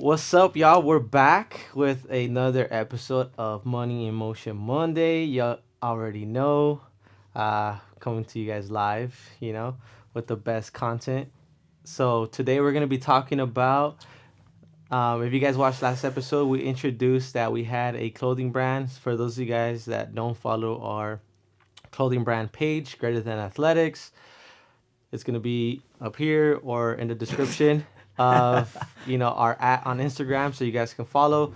What's up, y'all? We're back with another episode of Money in Motion Monday. You already know, coming to you guys live, with the best content. So today we're gonna be talking about. If you guys watched last episode, we introduced that we had a clothing brand. For those of you guys that don't follow our clothing brand page, Greater Than Athletics, it's gonna be up here or in the description of our at on Instagram, so you guys can follow.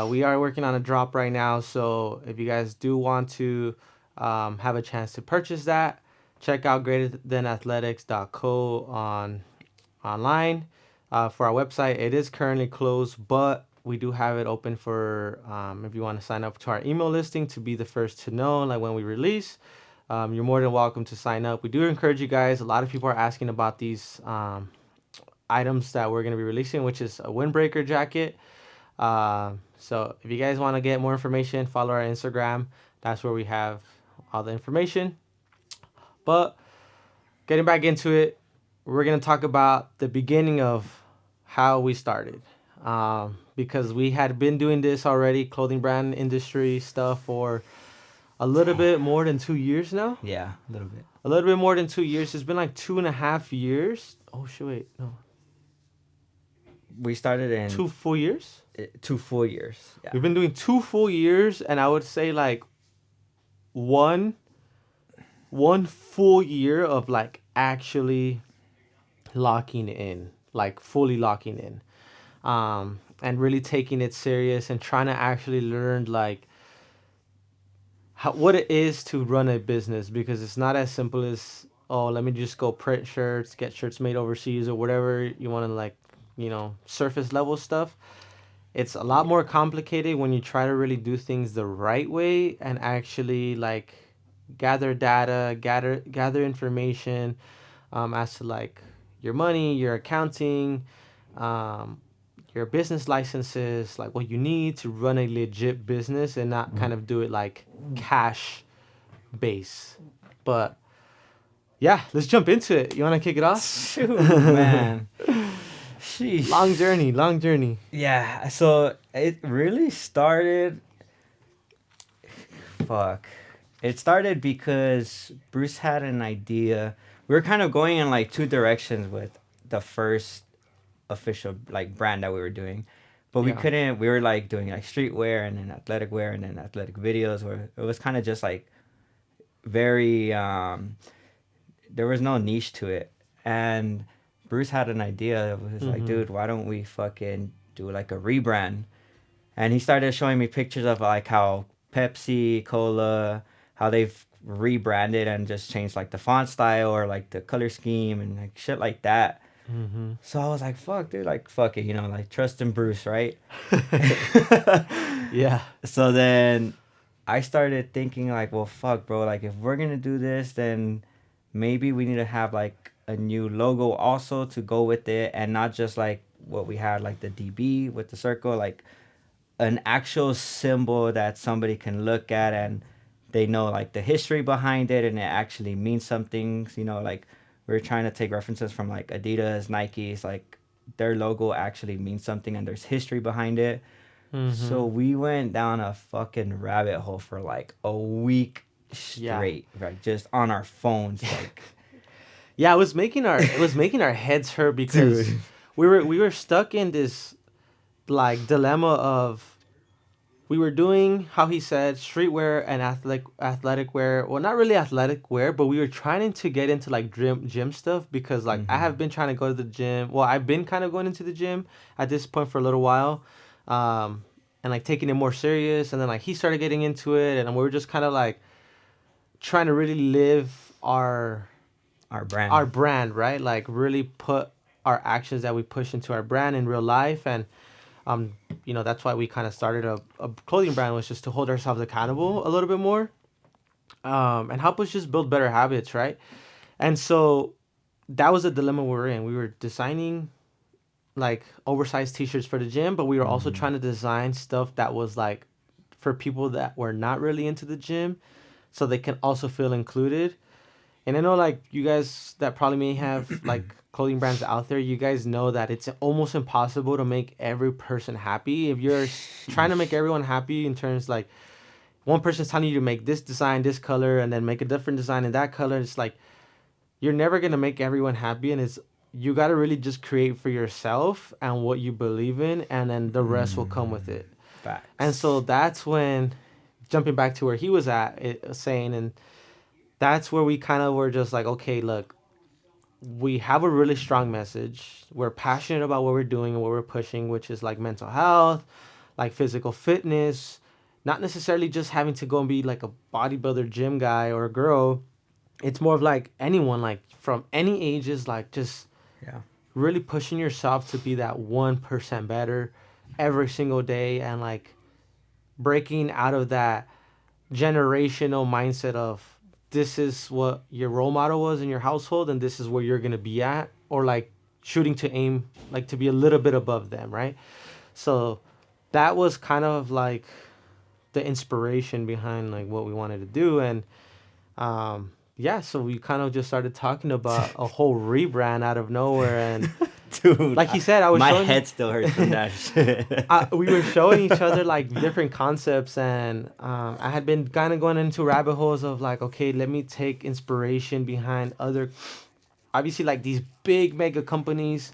We are working on a drop right now, so if you guys do want to have a chance to purchase that, check out greaterthanathletics.co online. For our website, it is currently closed, but we do have it open for if you want to sign up to our email listing to be the first to know, like when we release. You're more than welcome to sign up. We do encourage you guys. A lot of people are asking about these items that we're going to be releasing, which is a windbreaker jacket. So if you guys want to get more information, follow our Instagram. That's where we have all the information. But getting back into it, we're going to talk about the beginning of how we started. Because we had been doing this already, clothing brand industry stuff, for a little bit more than 2 years now. Yeah, a little bit. A little bit more than 2 years. It's been like 2.5 years. Oh, shit, wait, no. We started in 2 full years? 2 full years. Yeah. We've been doing 2 full years, and I would say like one full year of like actually locking in, like fully locking in, and really taking it serious and trying to actually learn like what it is to run a business, because it's not as simple as, oh, let me just go print shirts, get shirts made overseas or whatever you want to, like, surface level stuff. It's a lot more complicated when you try to really do things the right way and actually like gather data, gather information, as to like your money, your accounting, um, your business licenses, like what you need to run a legit business and not kind of do it like cash base. But yeah, let's jump into it. You want to kick it off? Shoot, man. Sheesh. Long journey. Yeah, so it really started. Fuck. It started because Bruce had an idea. We were kind of going in like two directions with the first official like brand that we were doing. But we Yeah. couldn't, we were like doing like streetwear and then athletic wear and then athletic videos where it was kind of just like very, there was no niche to it. And Bruce had an idea. It was like, dude, why don't we fucking do like a rebrand? And he started showing me pictures of like how Pepsi, Cola, how they've rebranded and just changed like the font style or like the color scheme and like shit like that. So I was like, fuck, dude, like, fuck it, like trust in Bruce, right? Yeah. So then I started thinking like, well, fuck, bro, like if we're going to do this, then maybe we need to have like a new logo also to go with it, and not just like what we had, like the DB with the circle, like an actual symbol that somebody can look at and they know like the history behind it and it actually means something. Like we're trying to take references from like Adidas, Nike's, like their logo actually means something and there's history behind it. So we went down a fucking rabbit hole for like a week straight, right? Just on our phones, like. Yeah, it was making our heads hurt because Dude. we were stuck in this like dilemma of, we were doing, how he said, streetwear and athletic wear. Well, not really athletic wear, but we were trying to get into like gym stuff, because like I have been trying to go to the gym. Well, I've been kind of going into the gym at this point for a little while, and like taking it more serious. And then like he started getting into it, and we were just kind of like trying to really live Our brand. our brand, right? Like really put our actions that we push into our brand in real life. And that's why we kind of started a clothing brand, was just to hold ourselves accountable a little bit more, and help us just build better habits, right? And so that was a dilemma we were in. We were designing like oversized t-shirts for the gym, but we were also trying to design stuff that was like for people that were not really into the gym, so they can also feel included. And I know like you guys that probably may have like clothing brands out there, you guys know that it's almost impossible to make every person happy. If you're trying to make everyone happy in terms like one person's telling you to make this design, this color, and then make a different design in that color, it's like you're never gonna make everyone happy, and it's you gotta really just create for yourself and what you believe in, and then the rest will come with it. And so Facts. that's when jumping back to where he was at saying, and that's where we kind of were just like, okay, look, we have a really strong message. We're passionate about what we're doing and what we're pushing, which is like mental health, like physical fitness, not necessarily just having to go and be like a bodybuilder gym guy or a girl. It's more of like anyone, like from any ages, like just Yeah. really pushing yourself to be that 1% better every single day, and like breaking out of that generational mindset of this is what your role model was in your household and this is where you're gonna be at, or like shooting to aim like to be a little bit above them, right? So that was kind of like the inspiration behind like what we wanted to do. And yeah, so we kind of just started talking about a whole rebrand out of nowhere. And Dude, like he said, I was my showing head still hurts from that shit. we were showing each other like different concepts, and I had been kind of going into rabbit holes of like, okay, let me take inspiration behind other, obviously like these big mega companies.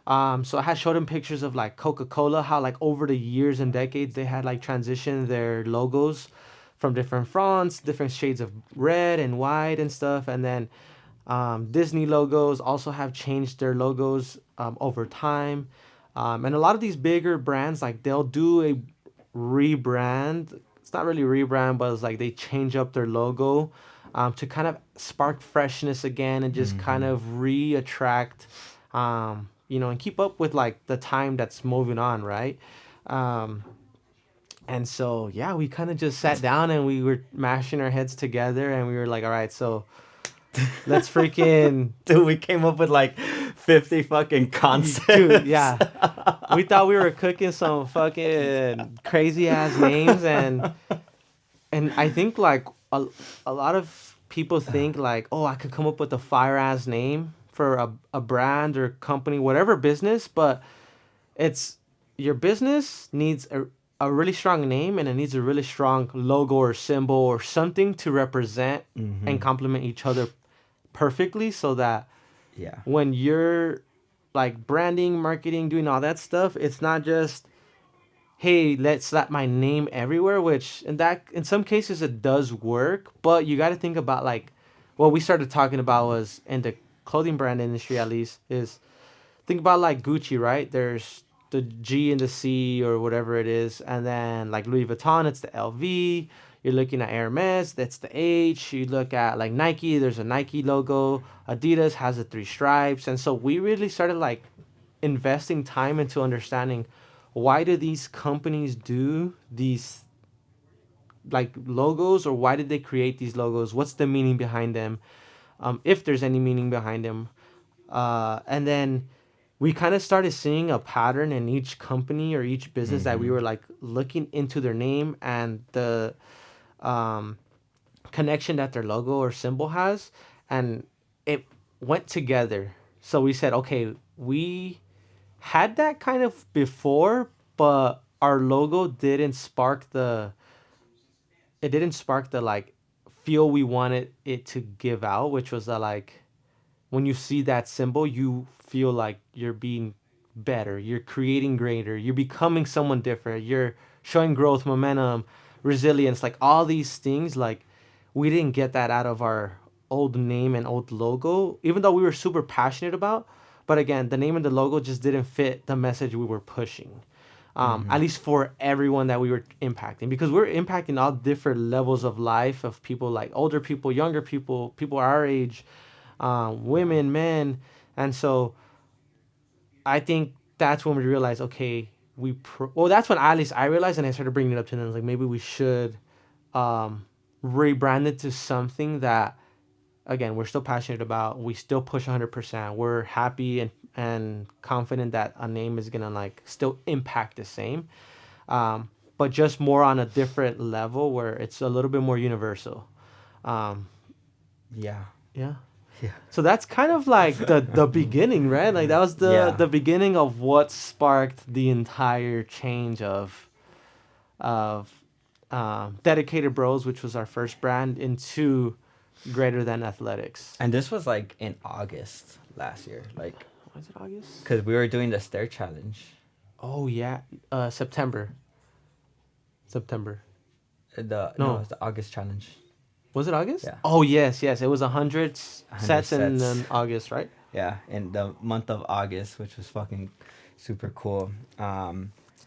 So I had showed him pictures of like Coca-Cola, how like over the years and decades they had like transitioned their logos from different fonts, different shades of red and white and stuff, and then Disney logos also have changed their logos over time. And a lot of these bigger brands, like they'll do a rebrand. It's not really rebrand, but it's like they change up their logo to kind of spark freshness again and just kind Hmm. of re-attract, and keep up with like the time that's moving on, right? Um, and so, yeah, we kind of just sat down and we were mashing our heads together and we were like, all right, so let's freaking Dude, we came up with like 50 fucking dude, concepts. yeah. We thought we were cooking some fucking crazy ass names, and I think like a lot of people think like, oh, I could come up with a fire ass name for a brand or company, whatever business, but it's your business needs a really strong name, and it needs a really strong logo or symbol or something to represent and Hmm. complement each other perfectly, so that Yeah. when you're like branding, marketing, doing all that stuff, it's not just, hey, let's slap my name everywhere, which in some cases it does work, but you got to think about like what we started talking about was in the clothing brand industry at least is think about like Gucci, right? There's the G and the C or whatever it is, and then like Louis Vuitton, it's the LV. You're looking at Hermes, that's the H. You look at like Nike, there's a Nike logo. Adidas has the three stripes, and so we really started like investing time into understanding why do these companies do these like logos, or why did they create these logos? What's the meaning behind them? If there's any meaning behind them, and then we kind of started seeing a pattern in each company or each business that we Hmm. were like looking into their name and the um, connection that their logo or symbol has, and it went together. So we said, okay, we had that kind of before, but our logo didn't spark the like feel we wanted it to give out, which was the like when you see that symbol, you feel like you're being better, you're creating greater, you're becoming someone different, you're showing growth, momentum, resilience, like all these things. Like we didn't get that out of our old name and old logo, even though we were super passionate about. But again, the name and the logo just didn't fit the message we were pushing. At Hmm. least for everyone that we were impacting, because we're impacting all different levels of life of people, like older people, younger people, people our age, women, men. And so I think that's when we realized, okay, well, that's when at least I realized, and I started bringing it up to them, like maybe we should um, rebrand it to something that, again, we're still passionate about. We still push 100%. We're happy and confident that a name is gonna like still impact the same, but just more on a different level where it's a little bit more universal. Um, Yeah. yeah. Yeah. So that's kind of like the beginning, right? Like that was Yeah. the beginning of what sparked the entire change of Dedicated Bros, which was our first brand, into Greater Than Athletics. And this was like in August last year, like, Was it August? because we were doing the stair challenge. Oh yeah, September. September. No, No, it's the August challenge. was it August? Yeah. Oh yes, yes. It was 100 100 sets in sets. August, right? Yeah, in the month of August, which was fucking super cool.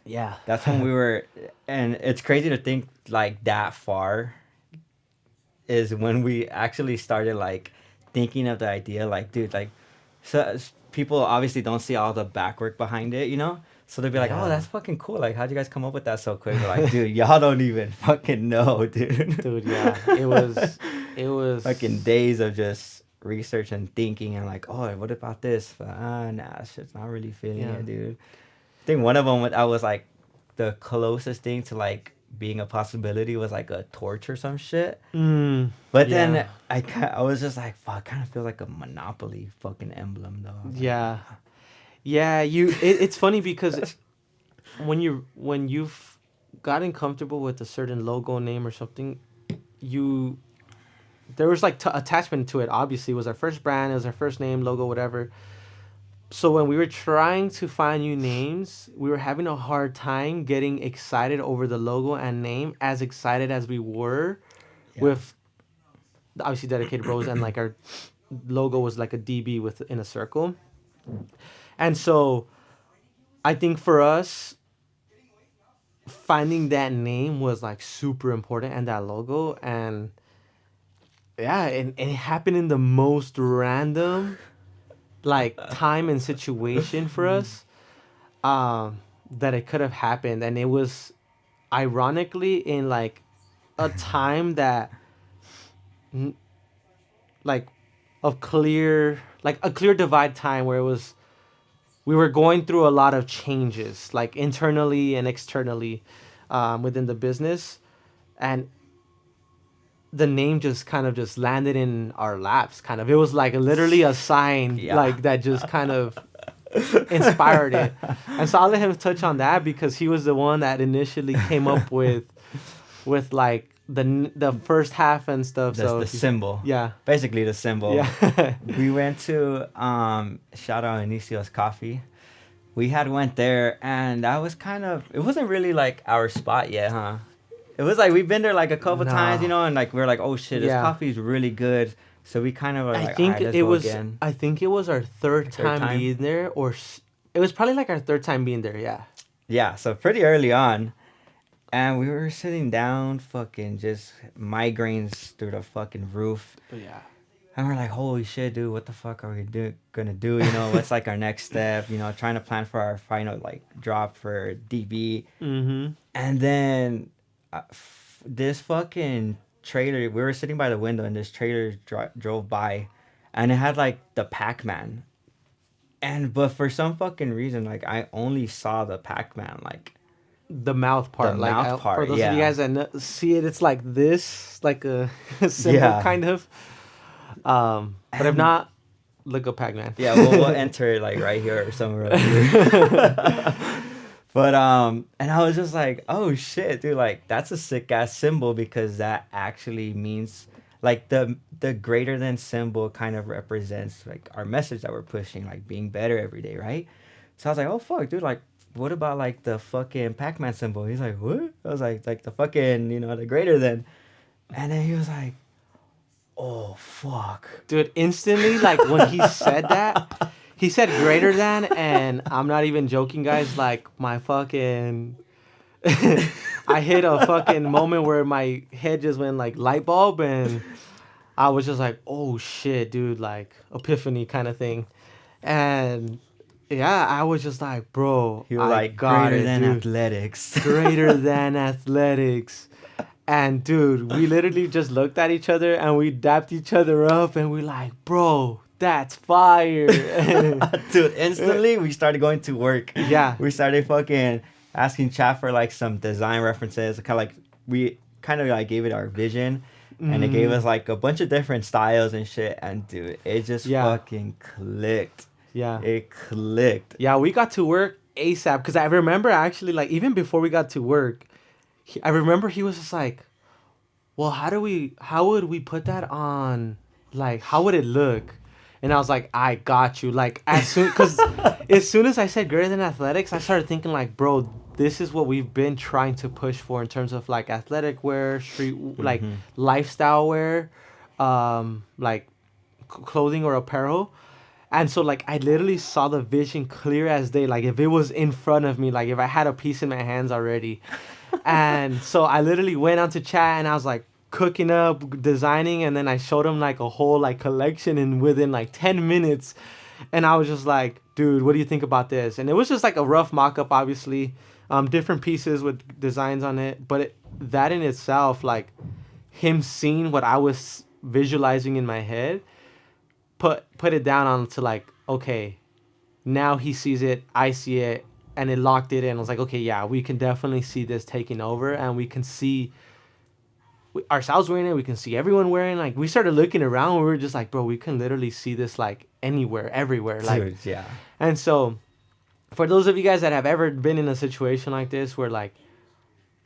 Yeah. That's when we were, and it's crazy to think like that far is when we actually started like thinking of the idea. Like, dude, like, people obviously don't see all the back work behind it, you know. So they'll be like, "Oh, Yeah. that's fucking cool! Like, how'd you guys come up with that so quick?" We're like, "Dude, y'all don't even fucking know, dude." Dude, yeah. It was Fucking days of just research and thinking and like, oh, what about this? But, nah, shit's not really feeling yeah. it, dude. I think one of them I was like the closest thing to like being a possibility was like a torch or some shit. But Yeah. then I was just like, fuck, kind of feels like a Monopoly fucking emblem though. I was like, Yeah. Yeah, it's funny because when you've gotten comfortable with a certain logo name or something, you there was like attachment to it. Obviously, it was our first brand, it was our first name, logo, whatever. So when we were trying to find new names, we were having a hard time getting excited over the logo and name, as excited as we were yeah, with obviously Dedicated Bros, and like our logo was like a DB with in a circle. And so I think for us, finding that name was like super important, and that logo. And yeah, and it happened in the most random like time and situation for us, that it could have happened. And it was ironically in like a time that n- like like a clear divide time, where it was we were going through a lot of changes, like internally and externally, within the business. And the name just kind of just landed in our laps, kind of. It was like literally a sign, yeah. like that just kind of inspired it. And so I'll let him touch on that, because he was the one that initially came up with like the first half and stuff. That's So the symbol. yeah. Basically the symbol. Yeah. We went to shout out Inicio's Coffee. We had went there and that was kind of it wasn't really like our spot yet, huh? It was like we've been there like a couple times, you No. know, and like we are like, oh shit, this Yeah. coffee is really good. So we kind of are I like, all think right, let's it go was. again. I think it was our third Our third time time. being there, it was probably like our third time being there. Yeah. Yeah, so pretty early on. And we were sitting down, fucking just migraines through the fucking roof. But yeah. And we're like, holy shit, dude, what the fuck are we gonna do? You know, what's like our next step? You know, trying to plan for our final like drop for DB. Mm-hmm. And then this fucking trailer, we were sitting by the window and this trailer drove by and it had like the Pac-Man. But for some fucking reason, like I only saw the Pac-Man, like The mouth the part, like mouth for part, those of you yeah. guys that see it, it's like this, like a symbol, Yeah. kind of. But if And not, look up Pac-Man. yeah, we'll enter it like right here or somewhere over here. But and I was just like, oh shit, dude, like that's a sick ass symbol because that actually means like the greater than symbol kind of represents like our message that we're pushing, like being better every day, right? So I was like, oh fuck, dude, like what about like the fucking Pac-Man symbol? He's like, what? I was like the fucking, you know, the greater than. And then he was like, oh fuck. Dude, instantly, like when he said that, he said greater than, and I'm not even joking, guys. Like my fucking, I hit a fucking moment where my head just went like light bulb, and I was just like, oh shit, dude, like epiphany kind of thing. And yeah, I was just like, bro, He was I like got greater it, than dude. athletics. Greater than athletics. And dude, we literally just looked at each other and we dapped each other up and we like, bro, that's fire. Dude, instantly we started going to work. Yeah. We started fucking asking chat for like some design references. Kind of like we kind of like gave it our vision. and it gave us like a bunch of different styles and shit. And dude, it just Yeah. fucking clicked. Yeah. It clicked. Yeah, we got to work ASAP because I remember actually, like, even before we got to work, I remember he was just like, well, how would we put that on, like, how would it look? And I was like, I got you. Like, because as soon as I said greater than athletics, I started thinking, like, bro, this is what we've been trying to push for in terms of, like, athletic wear, like, Mm-hmm. lifestyle wear, like, clothing or apparel. And so, like, I literally saw the vision clear as day. Like, if it was in front of me, like, if I had a piece in my hands already. And so I literally went on to chat and I was like cooking up, designing, and then I showed him like a whole like collection and within like 10 minutes. And I was just like, dude, what do you think about this? And it was just like a rough mock-up, obviously, different pieces with designs on it. But that in itself, like him seeing what I was visualizing in my head, put it down onto like, okay, now he sees it, I see it, and it locked it in. I was like, okay, yeah, we can definitely see this taking over, and we can see ourselves wearing it. We can see everyone wearing. Like, we started looking around, and we were just like, bro, we can literally see this like anywhere, everywhere. Like, Dude, yeah. and so for those of you guys that have ever been in a situation like this, where like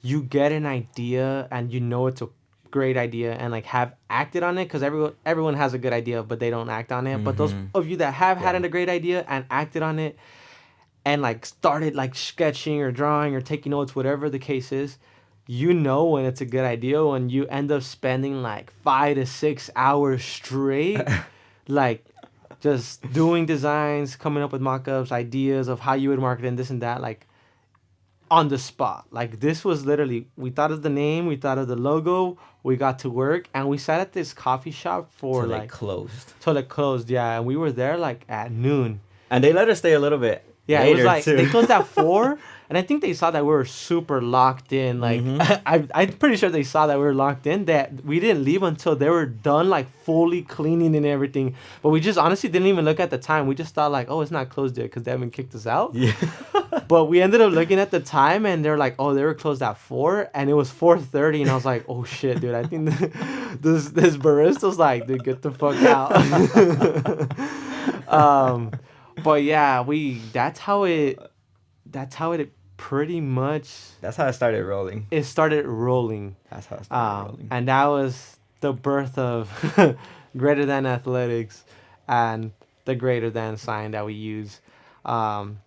you get an idea and you know it's a great idea and like have acted on it, because everyone has a good idea but they don't act on it. But those Mm-hmm. of you that have had Yeah. a great idea and acted on it and like started like sketching or drawing or taking notes, whatever the case is, you know when it's a good idea when you end up spending like 5 to 6 hours straight, like just doing designs, coming up with mock-ups, ideas of how you would market and this and that, like on the spot. Like this was literally, we thought of the name, we thought of the logo, we got to work, and we sat at this coffee shop for Till they like closed. till it closed. Yeah, and we were there like at noon. And they let us stay a little bit Yeah, it was later like too. they closed at 4, and I think they saw that we were super locked in. Like Mm-hmm. I'm pretty sure they saw that we were locked in. That we didn't leave until they were done, like fully cleaning and everything. But we just honestly didn't even look at the time. We just thought like, oh, it's not closed yet because they haven't kicked us out. Yeah. But we ended up looking at the time, and they're like, oh, they were closed at 4, and it was 4:30, and I was like, oh shit, dude, I think this barista's like, dude, get the fuck out. um, but yeah, we that's how it pretty much That's how I started rolling. it started rolling. That's how I started rolling. And that was the birth of greater than athletics and the greater than sign that we use. Um,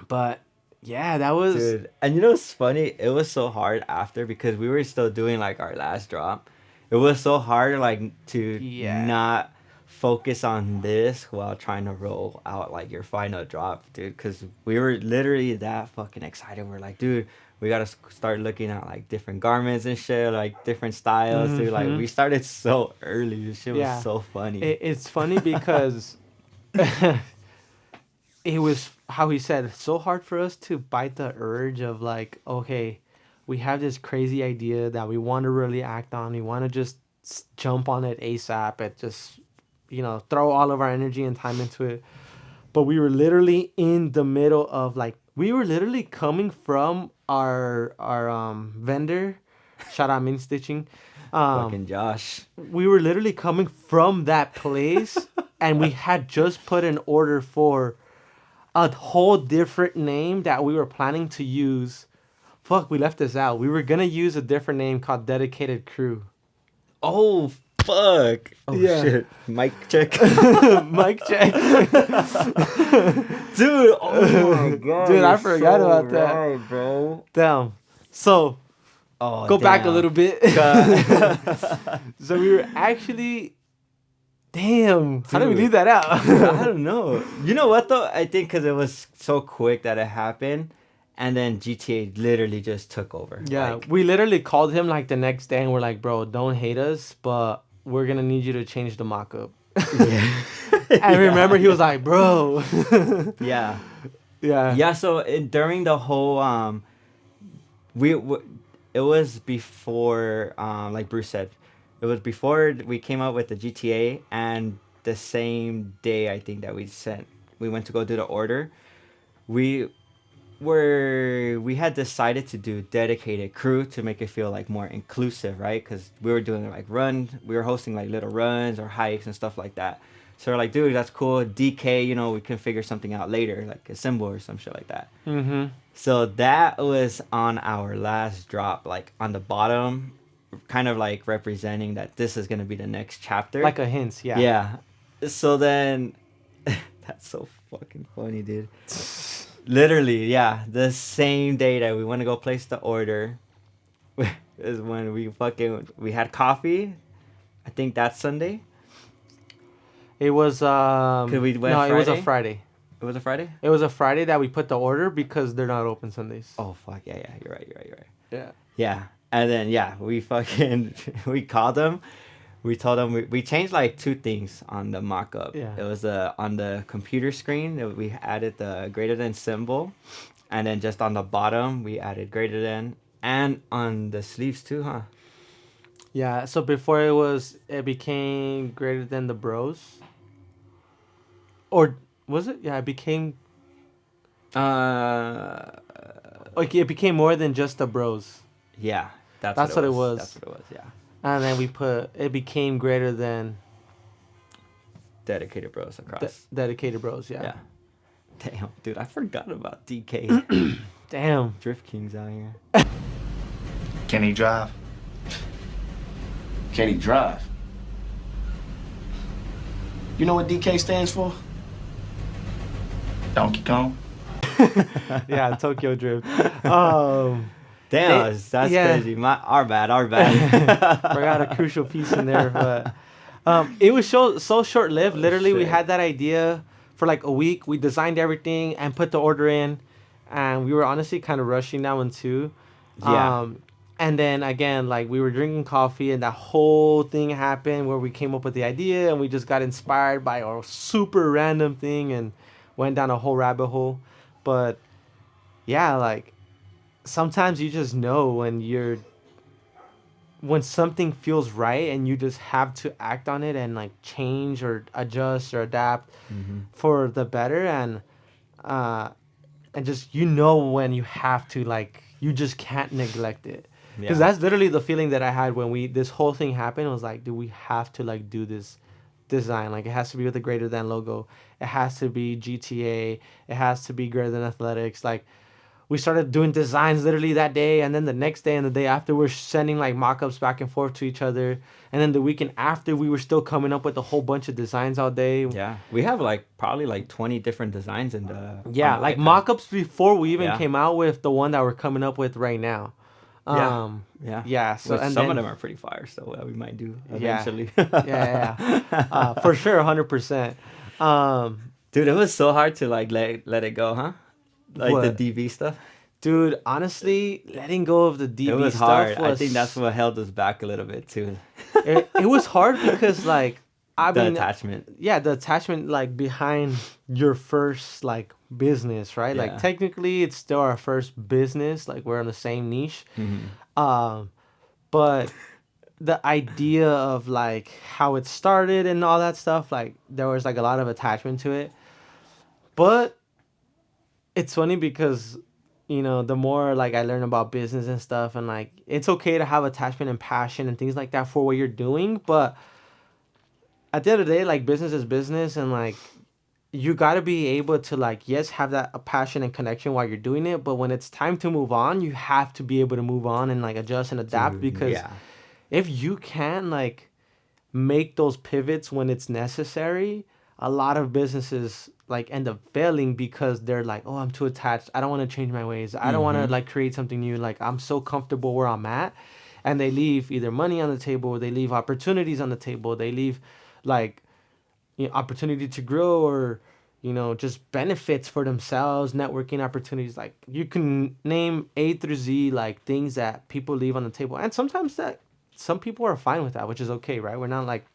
but yeah, that was Dude, and you know what's funny? It was so hard after because we were still doing like our last drop. It was so hard like to yeah. not focus on this while trying to roll out like your final drop, dude. Because we were literally that fucking excited. We're like, dude, we gotta start looking at like different garments and shit, like different styles, dude. Like Hmm. we started so early. This shit was Yeah. so funny. It's funny because it was how he said so hard for us to bite the urge of like, okay, we have this crazy idea that we want to really act on. We want to just jump on it ASAP and just, throw all of our energy and time into it. But we were literally in the middle of like, we were literally coming from our vendor, shout out Min Stitching. Fucking Josh. We were literally coming from that place, and we had just put an order for a whole different name that we were planning to use. Fuck, we left this out. We were gonna use a different name called Dedicated Crew. Oh fuck! Oh Yeah. shit! Mic check. Mic check. Dude, oh my god. Dude, I you're forgot so about that. right, bro. Damn. So, Oh, go back a damn. little bit. God. So we were actually. Damn. How did we Dude. leave that out? I don't know. You know what though? I think because it was so quick that it happened, and then GTA literally just took over. Yeah, Like, we literally called him like the next day and we're like, bro, don't hate us, but we're gonna need you to change the mock-up. yeah. I remember he Yeah. was like, bro. Yeah. Yeah. Yeah. So during the whole we it was before like Bruce said, it was before we came out with the GTA, and the same day I think that we went to go do the order, we we had decided to do dedicated crew to make it feel like more inclusive, right? Because we were doing like we were hosting like little runs or hikes and stuff like that. So we're like, dude, that's cool. DK, we can figure something out later, like a symbol or some shit like that. Mm-hmm. So that was on our last drop, like on the bottom, kind of like representing that this is gonna be the next chapter. Like a hint, yeah. Yeah. So then, that's so fucking funny, dude. Literally, yeah. The same day that we went to go place the order is when we had coffee. I think that's Sunday. It was Cause we went no, Friday? it was a Friday. It was a Friday. It was a Friday that we put the order because they're not open Sundays. Oh fuck yeah, yeah. You're right. You're right. You're right. Yeah. Yeah. And then we fucking we called them. We told them we changed like two things on the mock-up. Yeah. It was on the computer screen we added the greater than symbol, and then just on the bottom we added greater than, and on the sleeves too, huh? Yeah. So before it became greater than the bros. Or was it? Yeah, it became Uh, like it became more than just the bros. yeah, That's what it was. That's what it was. Yeah, And then it became greater than dedicated bros across. dedicated bros. Yeah. Yeah. Damn, dude, I forgot about DK. Damn. Drift Kings out here. Can he drive? Can he drive? You know what DK stands for? Donkey Kong. Yeah, Tokyo Drift. Damn, that's yeah. crazy. Our bad. Forgot a crucial piece in there, but it was so short lived. Literally, we shit. had that idea for like a week. We designed everything and put the order in, and we were honestly kind of rushing that one too. Yeah. And then again, like we were drinking coffee, and that whole thing happened where we came up with the idea, and we just got inspired by a super random thing and went down a whole rabbit hole. But yeah, like sometimes you just know when something feels right and you just have to act on it and like change or adjust or adapt for the better, and just when you have to, like, you just can't neglect it, because that's literally the feeling that I had when this whole thing happened. It was like, do we have to like do this design? Like, it has to be with a greater than logo, it has to be GTA, it has to be greater than athletics. Like, we started doing designs literally that day, and then the next day and the day after we're sending like mock-ups back and forth to each other, and then the weekend after we were still coming up with a whole bunch of designs all day. Yeah, we have like probably like 20 different designs in the Yeah, on the like iPad. mock-ups before we even Yeah. came out with the one that we're coming up with right now. Yeah. So, Which and some then, of them are pretty fire, so we might do Yeah. eventually. yeah. For sure, 100%. Dude, it was so hard to like let it go, huh? Like What? the DV stuff. Dude, honestly, letting go of the DB It was stuff hard. was, I think that's what held us back a little bit too. it was hard because, like, The attachment. Yeah, the attachment, like, behind your first, like, business, right? Like, Yeah. technically it's still our first business, like, we're in the same niche. Mm-hmm. But the idea of, like, how it started and all that stuff, like, there was like a lot of attachment to it. But it's funny because, the more like I learn about business and stuff, and like it's okay to have attachment and passion and things like that for what you're doing, but at the end of the day, like, business is business, and like you got to be able to, like, yes, have that passion and connection while you're doing it, but when it's time to move on, you have to be able to move on and like adjust and adapt, because yeah. if you can, like, make those pivots when it's necessary, a lot of businesses like end up failing because they're like, oh, I'm too attached, I don't want to change my ways, I don't want to like create something new, like I'm so comfortable where I'm at, and they leave either money on the table, they leave opportunities on the table, they leave like opportunity to grow, or just benefits for themselves, networking opportunities. Like, you can name A through Z, like, things that people leave on the table, and sometimes that some people are fine with that, which is okay, right? We're not like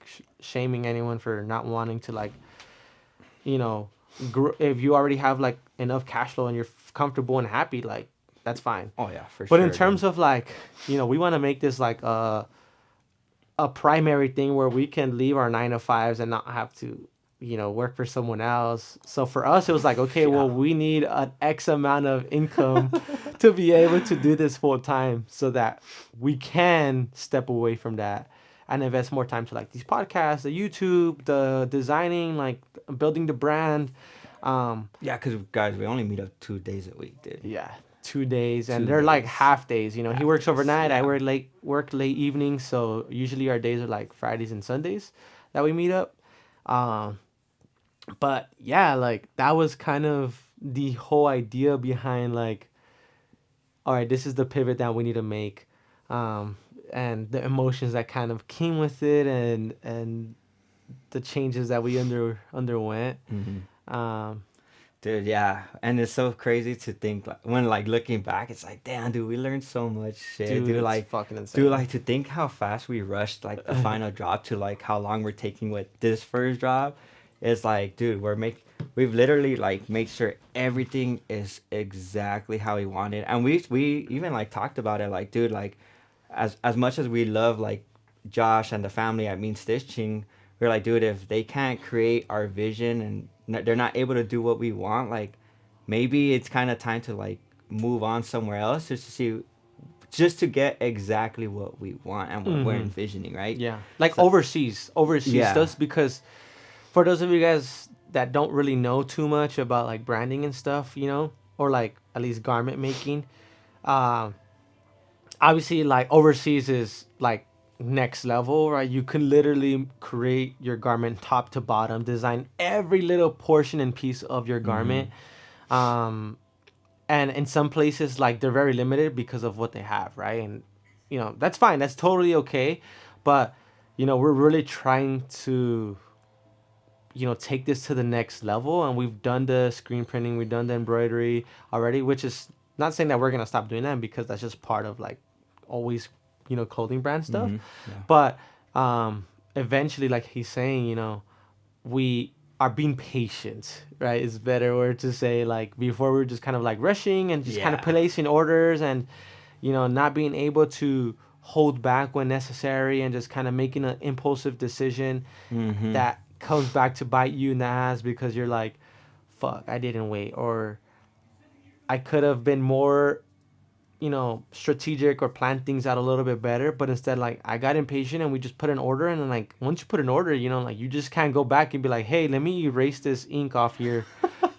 shaming anyone for not wanting to, like, if you already have like enough cash flow and you're comfortable and happy, like, that's fine. Oh yeah, for But sure. in terms of, like, we want to make this like a primary thing where we can leave our 9 to 5s and not have to work for someone else. So for us, it was like, okay, Yeah. well, we need an X amount of income to be able to do this full time so that we can step away from that and invest more time to like these podcasts, the YouTube, the designing, like building the brand. Um, Yeah, because guys, we only meet up 2 days a week, dude. yeah, 2 days, and Two they're like days. half days. He Half works days. overnight. I Yeah. work late evenings, so usually our days are like Fridays and Sundays that we meet up. Um, but yeah, like that was kind of the whole idea behind like, all right, this is the pivot that we need to make, um, and the emotions that kind of came with it, and the changes that we underwent. Mm-hmm. Um, Dude, yeah, and it's so crazy to think like when like looking back, it's like, damn, dude, we learned so much shit, dude, dude. it's Like, fucking dude, insane. like to think how fast we rushed like the final drop to like how long we're taking with this first drop. It's like, dude, we've literally like made sure everything is exactly how we wanted, and we even like talked about it, like, dude, like as much as we love like Josh and the family at Mean Stitching, we're like, dude, if they can't create our vision and they're not able to do what we want, like maybe it's kind of time to like move on somewhere else just to see, just to get exactly what we want and what we're Hmm. envisioning, right? Yeah, like So overseas yeah. does, because for those of you guys that don't really know too much about like branding and stuff, or like at least garment making, um, obviously like overseas is like next level, right? You can literally create your garment top to bottom, design every little portion and piece of your Mm-hmm. garment. Um, and in some places like they're very limited because of what they have, right? And that's fine, that's totally okay, but we're really trying to take this to the next level, and we've done the screen printing, we've done the embroidery already, which is not saying that we're gonna stop doing that, because that's just part of like always clothing brand stuff. Mm-hmm. Yeah. But eventually, like he's saying, we are being patient, right? It's better word to say. Like before, we were just kind of like rushing and just kind of Yeah. placing orders, and not being able to hold back when necessary, and just kind of making an impulsive decision Mm-hmm. that comes back to bite you in the ass, because you're like, fuck, I didn't wait, or I could have been more strategic, or plan things out a little bit better. But instead, like, I got impatient and we just put an order in. And like, once you put an order, like, you just can't go back and be like, hey, let me erase this ink off here.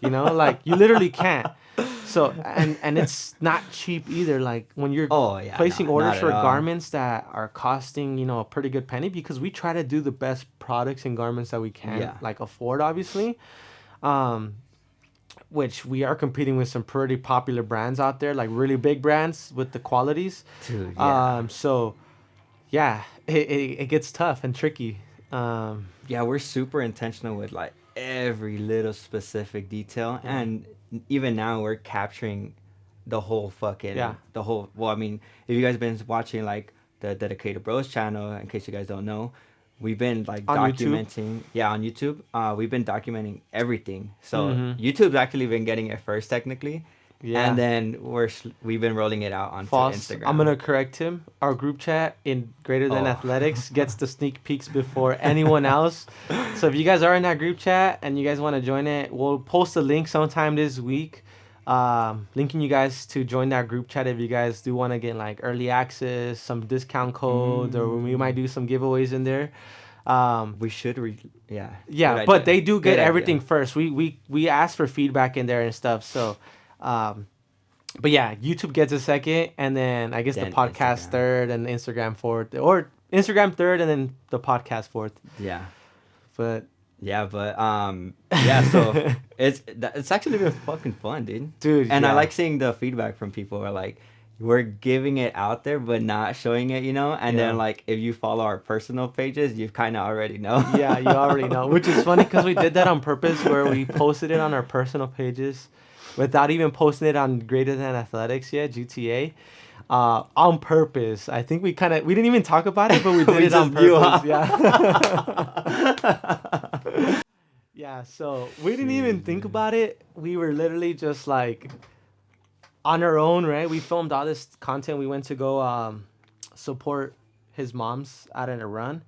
Like, you literally can't. So, and it's not cheap either. Like, when you're Oh yeah, placing not orders not at for all. garments that are costing a pretty good penny, because we try to do the best products and garments that we can Yeah. like afford, obviously. um which we are competing with some pretty popular brands out there, like really big brands with the qualities. Dude, yeah. So yeah, it gets tough and tricky. um Yeah, we're super intentional with like every little specific detail, yeah, and even now we're capturing yeah, the whole. Well, I mean, if you guys been watching like the Dedicated Bros channel, in case you guys don't know, we've been like on YouTube. documenting. Yeah, on YouTube, we've been documenting everything. So Mm-hmm. YouTube's actually been getting it first technically, and Yeah. then we've been rolling it out onto False. I'm Instagram. gonna correct him. Our group chat in Greater Than Oh. Athletics gets the sneak peeks before anyone else. So if you guys are in that group chat and you guys want to join it, we'll post a link sometime this week, linking you guys to join that group chat if you guys do want to get like early access, some discount codes, or we might Mm. do some giveaways in there. Um, We should yeah, good yeah, but idea. they do Good get idea. everything first. We ask for feedback in there and stuff. So. Um, but yeah, YouTube gets a second, and then I guess the Then podcast Instagram. third, and Instagram fourth, or Instagram third, and then the podcast fourth. Yeah. But Yeah, but yeah, so it's actually been fucking fun, dude. dude, And I yeah, like seeing the feedback from people who are like, we're giving it out there but not showing it, and yeah, then like if you follow our personal pages, you kind of already know. yeah, you already know. Which is funny because we did that on purpose, where we posted it on our personal pages, without even posting it on Greater Than Athletics yet, GTA. On purpose. I think we didn't even talk about it, but we did We it on just knew, purpose. huh? Yeah. Yeah, so we didn't even Jeez, think man. about it. We were literally just like on our own, right? We filmed all this content. We went to go support his mom's out in a run.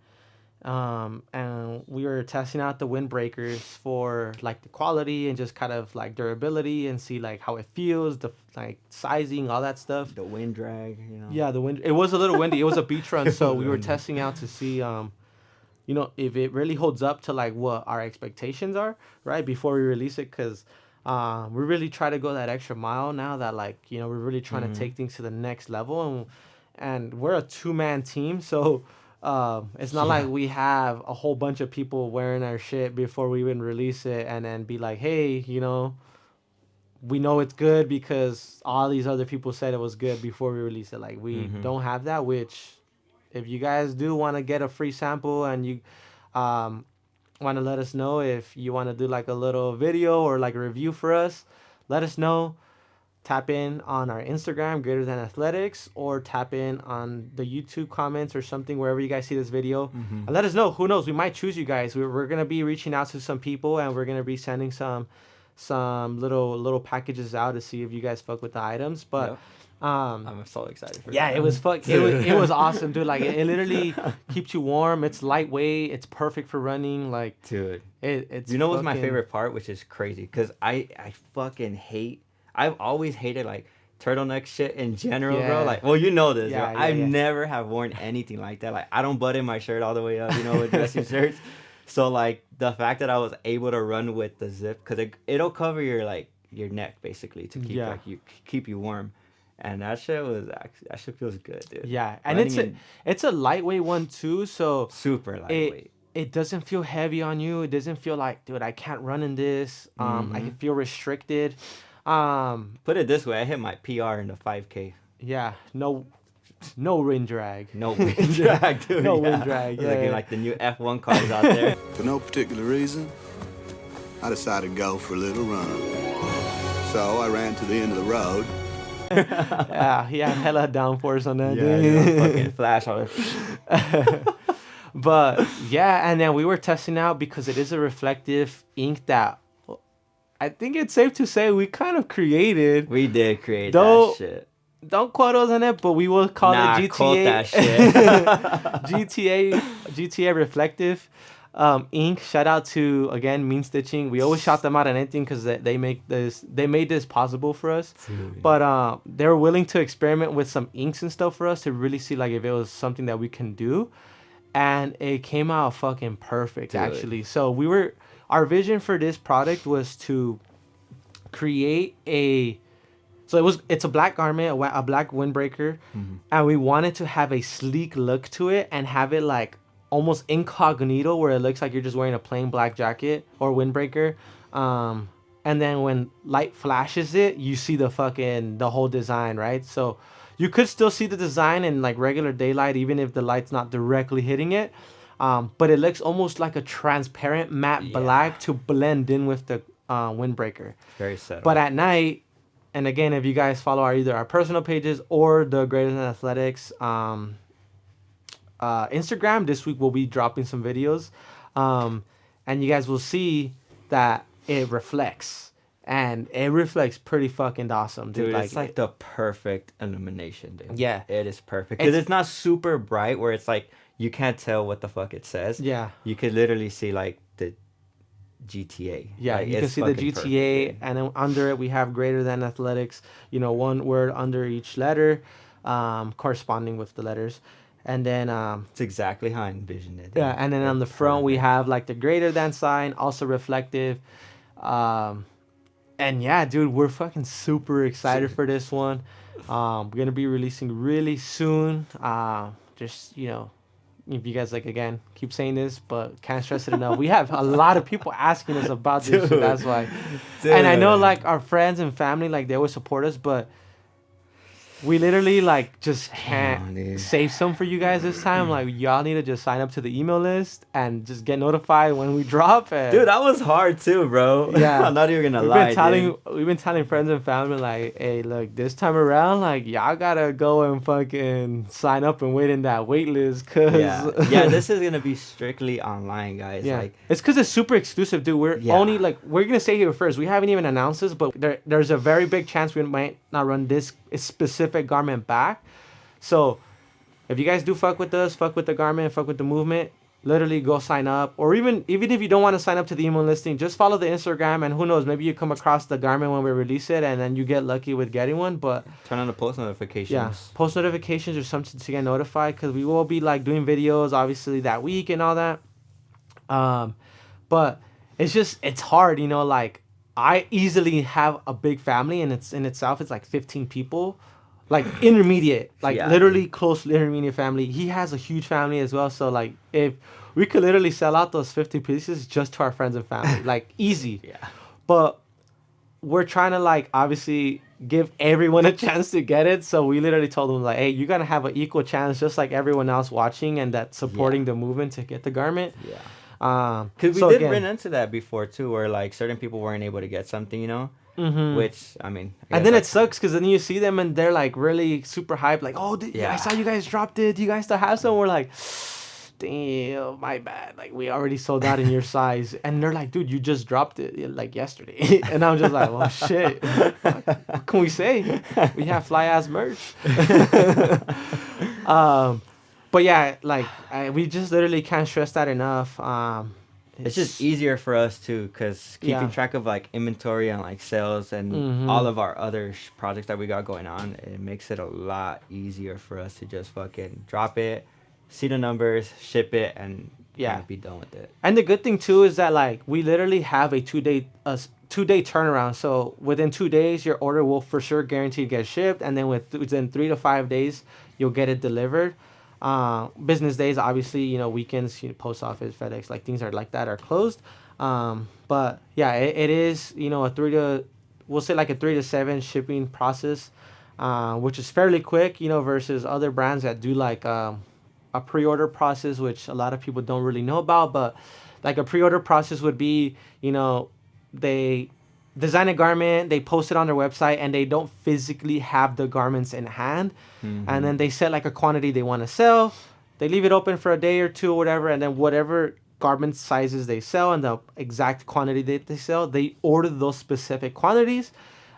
And we were testing out the windbreakers for like the quality and just kind of like durability and see like how it feels, the like sizing, all that stuff. The wind drag, you know. Yeah, the wind. It was a little windy. It was a beach run, It so was we were windy. testing out to see, if it really holds up to like what our expectations are, right? Before we release it, because we really try to go that extra mile now that like we're really trying to take things to the next level, and we're a 2-man team, so it's not like Yeah. we have a whole bunch of people wearing our shit before we even release it, and then be like, hey, we know it's good because all these other people said it was good before we release it. Like we don't have that. Which, if you guys do want to get a free sample and you um, want to let us know if you want to do like a little video or like a review for us, let us know. Tap in on our Instagram, Greater Than Athletics, or tap in on the YouTube comments or something wherever you guys see this video, and let us know. Who knows? We might choose you guys. We're gonna be reaching out to some people, and we're gonna be sending some little packages out to see if you guys fuck with the items. But Yep. I'm so excited for yeah, that. it was fuck. It was awesome, dude. Like it literally keeps you warm. It's lightweight. It's perfect for running. Like Dude. it's. You know what's my fucking- favorite part, which is crazy, because I fucking hate. I've always hated like turtleneck shit in general, Yeah. bro. Like, well, you know this, Yeah, bro. yeah, I've yeah. never have worn anything like that. Like, I don't button my shirt all the way up, with dressing shirts. So like the fact that I was able to run with the zip, because it'll cover your neck basically to keep Yeah. keep you warm, and that shit feels good, dude. Yeah, and Running it's a lightweight one too. So super lightweight. it doesn't feel heavy on you. It doesn't feel like, dude, I can't run in this. I can feel restricted. Put it this way, I hit my PR in the 5K. Yeah, no wind drag. No wind drag, dude. No yeah. wind drag, Looking yeah. like the new F1 cars out there. For no particular reason, I decided to go for a little run. So I ran to the end of the road. Yeah, he had hella downforce on that. Yeah, dude. fucking flash on it. But yeah, and then we were testing out because it is a reflective ink that I think it's safe to say we kind of created. We did create Don't- that shit. Don't quote us on it, but we will call it quote GTA. that shit. GTA reflective ink. Shout out to again Mean Stitching. We always shout them out on anything because they made this possible for us. Dude. But they were willing to experiment with some inks and stuff for us to really see like if it was something that we can do, and it came out fucking perfect, Dude. actually. So our vision for this product was to create it's a black garment, a black windbreaker, and we wanted to have a sleek look to it and have it like almost incognito, where it looks like you're just wearing a plain black jacket or windbreaker. And then when light flashes it, you see the whole design, right? So you could still see the design in like regular daylight, even if the light's not directly hitting it. But it looks almost like a transparent matte black to blend in with the windbreaker. Very subtle. But at night, and again, if you guys follow either our personal pages or the Greater Than Athletics Instagram, this week we'll be dropping some videos, and you guys will see that it reflects, and it reflects pretty fucking awesome, dude. Dude, it's like the perfect illumination, dude. Yeah. It is perfect. Because it's not super bright where it's like you can't tell what the fuck it says. Yeah. You could literally see like the GTA. Yeah, Like, you can it's see the fucking GTA, perfect, dude. and then under it we have Greater Than Athletics. One word under each letter, corresponding with the letters, and then It's exactly how I envisioned it. yeah, and then on the front we have like the greater than sign, also reflective. And yeah, dude, we're fucking super excited for this one. We're gonna be releasing really soon. Just if you guys again keep saying this, but can't stress it enough. We have a lot of people asking us about this, so Dude. that's why. And I know Dude. like our friends and family, like they always support us, but we literally like just can't dude. save some for you guys this time. Like y'all need to just sign up to the email list and just get notified when we drop it. Dude, that was hard too, bro. Yeah. I'm not even gonna we've lie. been telling dude. we've been telling friends and family like, hey, look, this time around, like y'all gotta go and fucking sign up and wait in that wait list, cause Yeah, this is gonna be strictly online, guys. yeah, Like, it's because it's super exclusive, dude. We're Yeah. only like we're gonna say here first. We haven't even announced this, but there's a very big chance we might not run this specific garment back. So if you guys do fuck with us, fuck with the garment, fuck with the movement, literally go sign up, or even if you don't want to sign up to the email listing, just follow the Instagram, and who knows, maybe you come across the garment when we release it, and then you get lucky with getting one. But Turn on the post notifications. yeah, post notifications or something to get notified, because we will be like doing videos obviously that week and all that. But it's hard, like I easily have a big family, and it's in itself it's like 15 people, like intermediate, like Yeah, literally dude. close intermediate family. He has a huge family as well, so like if we could literally sell out those 50 pieces just to our friends and family, like easy. Yeah. But we're trying to like obviously give everyone a chance to get it, so we literally told them like, hey, you're gonna have an equal chance just like everyone else watching and that's supporting the movement to get the garment. Yeah. Because we So did again, run into that before too, where like certain people weren't able to get something, which I mean. I and guess then it that's- sucks because then you see them and they're like really super hyped, like, oh, I saw you guys dropped it. Do you guys still have some? We're like, damn, my bad. Like, we already sold out in your size. And they're like, dude, you just dropped it like yesterday. And I'm just like, well, shit. What can we say? We have fly ass merch. But yeah, like, we just literally can't stress that enough. It's just easier for us too, because keeping Yeah. track of like inventory and like sales and Mhm. all of our other projects that we got going on, it makes it a lot easier for us to just fucking drop it, see the numbers, ship it, and Yeah. be done with it. And the good thing too is that like we literally have a 2-day turnaround. So within 2 days, your order will for sure guaranteed get shipped, and then within 3 to 5 days, you'll get it delivered. Business days, obviously, weekends, post office, FedEx, like things are like that are closed. But yeah, it is, we'll say like a 3 to 7 shipping process, which is fairly quick, versus other brands that do like a pre-order process, which a lot of people don't really know about. But like a pre-order process would be, they design a garment, they post it on their website, and they don't physically have the garments in hand. And then they set like a quantity they want to sell. They leave it open for a day or two or whatever, and then whatever garment sizes they sell and the exact quantity that they sell, they order those specific quantities,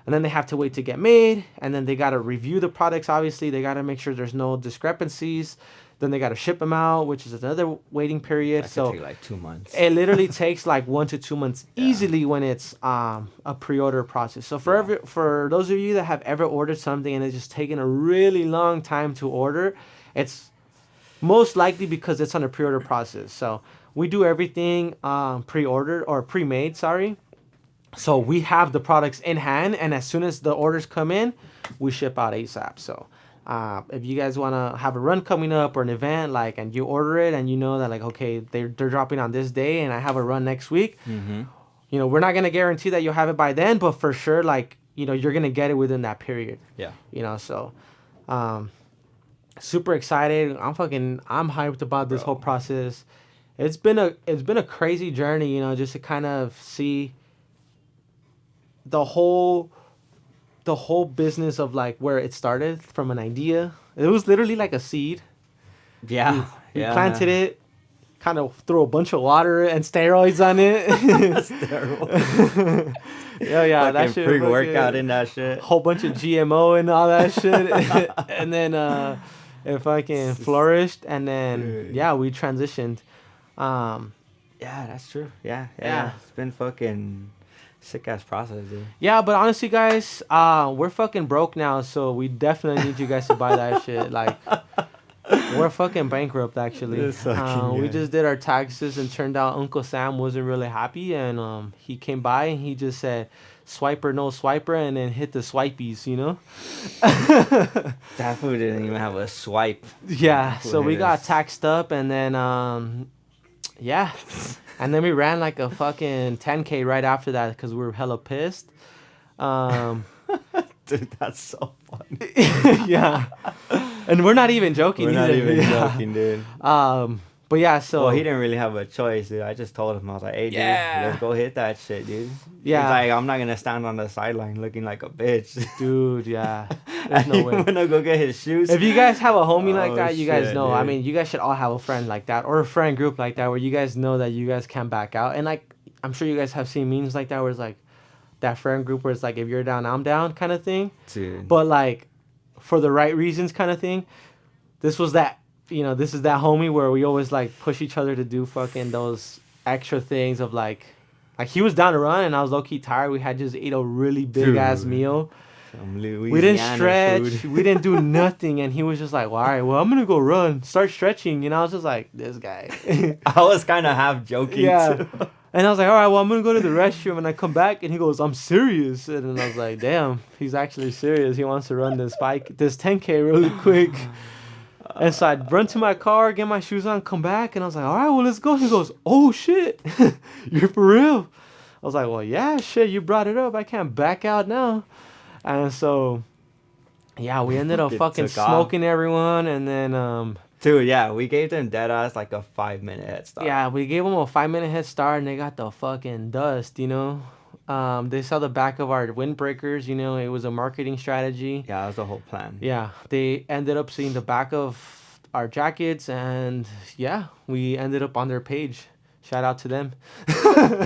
and then they have to wait to get made, and then they got to review the products. Obviously, they got to make sure there's no discrepancies. Then they got to ship them out, which is another waiting period. That So could take like 2 months. it literally takes like 1 to 2 months easily when it's a pre-order process. So for those of you that have ever ordered something and it's just taken a really long time to order, it's most likely because it's on a pre-order process. So we do everything pre-ordered or pre-made, sorry. So we have the products in hand, and as soon as the orders come in, we ship out ASAP. So if you guys want to have a run coming up or an event, like, and you order it and you know that like, okay, they're dropping on this day and I have a run next week, we're not going to guarantee that you'll have it by then, but for sure, like, you're going to get it within that period. Yeah. So super excited. I'm hyped about this whole process. It's been a crazy journey, just to kind of see the whole business of like where it started from an idea. It was literally like a seed. Yeah. We planted it, kind of threw a bunch of water and steroids on it. That's terrible. Yeah, that shit. Pre-workout in that shit. Whole bunch of GMO and all that shit, and then it fucking flourished, and then we transitioned. Yeah, that's true. Yeah. It's been fucking sick ass process, dude. Yeah, but honestly, guys, we're fucking broke now, so we definitely need you guys to buy that shit. Like, we're fucking bankrupt, actually. We just did our taxes, and turned out Uncle Sam wasn't really happy, and he came by and he just said, "Swiper, no swiper," and then hit the swipies, That food didn't even have a swipe. Yeah, so we got taxed up, and then and then we ran like a fucking 10K right after that because we were hella pissed. Dude, that's so funny. Yeah, and we're not even joking. We're not either. even joking, dude. But yeah, so Well, he didn't really have a choice, dude. I just told him, I was like, hey, dude, let's go hit that shit, dude. Yeah. He's like, I'm not going to stand on the sideline looking like a bitch. dude, yeah, there's no way. I'm going to go get his shoes. If you guys have a homie like Oh, that, you guys shit, know. I dude. mean, you guys should all have a friend like that, or a friend group like that, where you guys know that you guys can back out. And like, I'm sure you guys have seen memes like that, where it's like that friend group where it's like, if you're down, I'm down kind of thing. Dude. But like, for the right reasons kind of thing. This was that this is that homie where we always like push each other to do fucking those extra things of like he was down to run and I was low key tired. We had just ate a really big ass Dude. meal. Some We didn't Louisiana stretch. food. We didn't do nothing, and he was just like, well, "All right, well, I'm gonna go run, start stretching." And I was just like, "This guy." I was kind of half joking Yeah. too. And I was like, "All right, well, I'm gonna go to the restroom," and I come back, and he goes, "I'm serious," and then I was like, "Damn, he's actually serious. He wants to run this 10K really quick." And so I run to my car, get my shoes on, come back, and I was like, "All right, well, let's go." He goes, "Oh shit, you're for real?" I was like, "Well, yeah, shit, you brought it up. I can't back out now." And so, yeah, we ended up It fucking took off. smoking everyone, and then Dude, yeah, we gave them dead ass like a 5 minute head start. yeah, we gave them a 5 minute head start, and they got the fucking dust. They saw the back of our windbreakers. It was a marketing strategy. Yeah, that was the whole plan. Yeah, they ended up seeing the back of our jackets, and yeah, we ended up on their page. Shout out to them.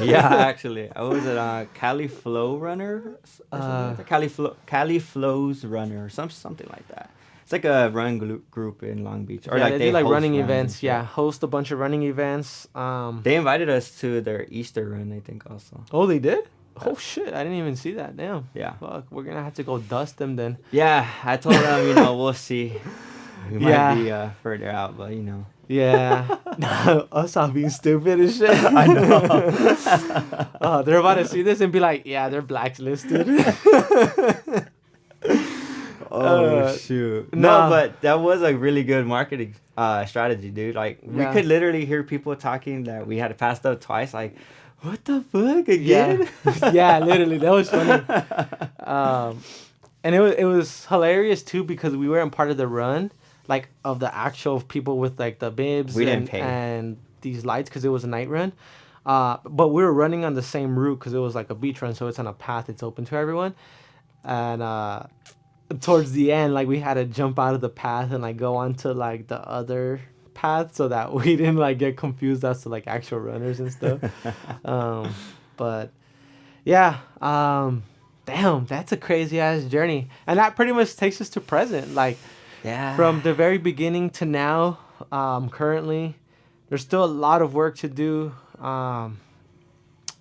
Yeah, actually, I was at Cali Flow Runner, or something like that. Cali Flows Runner, or something like that. It's like a run group in Long Beach, or Yeah, like they do like host running runs and events. shit. Yeah, host a bunch of running events. They invited us to their Easter run, I think, also. Oh, they did? Oh shit! I didn't even see that. Damn. Yeah. Fuck, we're gonna have to go dust them then. Yeah, I told them, we'll see. We Yeah. might be further out, but Yeah. Us all being stupid and shit. I know. Oh, they're about to see this and be like, yeah, they're blacklisted. Oh shoot! nah. No, but that was a really good marketing strategy, dude. Like we Yeah. could literally hear people talking that we had passed up twice. Like, what the fuck again? Yeah. Yeah, literally. That was funny. And it was hilarious too because we weren't part of the run, like of the actual people with like the bibs We didn't and, pay. and these lights because it was a night run. But we were running on the same route because it was like a beach run, so it's on a path. It's open to everyone. And towards the end, like we had to jump out of the path and like go onto like the other path so that we didn't like get confused as to like actual runners and stuff. But yeah, damn, that's a crazy ass journey, and that pretty much takes us to present. Like Yeah. from the very beginning to now, currently, there's still a lot of work to do. A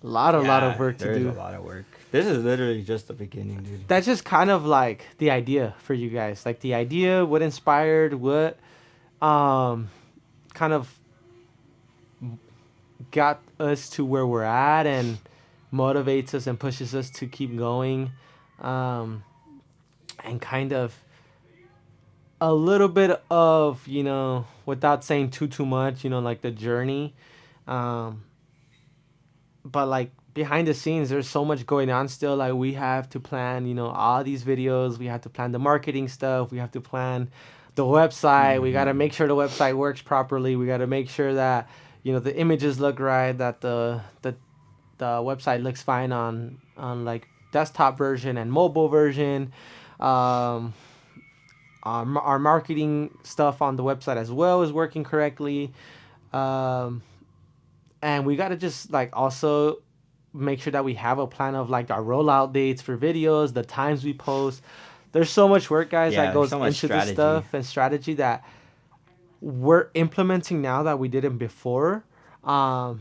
lot of work to There's do. a lot of work. This is literally just the beginning, dude. That's just kind of like the idea for you guys. Like the idea, what inspired, what kind of got us to where we're at and motivates us and pushes us to keep going. And kind of a little bit of, without saying too much, like the journey. But like behind the scenes there's so much going on still. Like we have to plan all these videos, we have to plan the marketing stuff, we have to plan the website, we got to make sure the website works properly, we got to make sure that the images look right, that the website looks fine on like desktop version and mobile version. Our marketing stuff on the website as well is working correctly. And we got to just like also make sure that we have a plan of like our rollout dates for videos, the times we post. There's so much work, guys, Yeah, that goes so much into this strategy. stuff and strategy that we're implementing now that we didn't before. But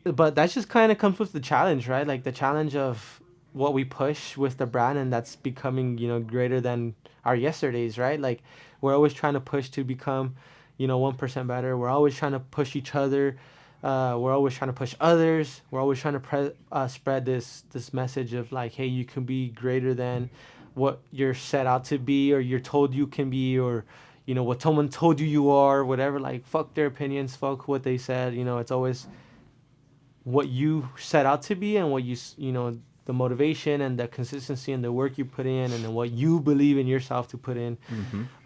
that just kind of comes with the challenge, right? Like the challenge of what we push with the brand, and that's becoming, greater than our yesterdays, right? Like we're always trying to push to become, 1% better. We're always trying to push each other. We're always trying to push others. We're always trying to spread this message of like, hey, you can be greater than what you're set out to be, or you're told you can be, or what someone told you are, whatever. Like fuck their opinions, fuck what they said. It's always what you set out to be, and what the motivation and the consistency and the work you put in, and then what you believe in yourself to put in.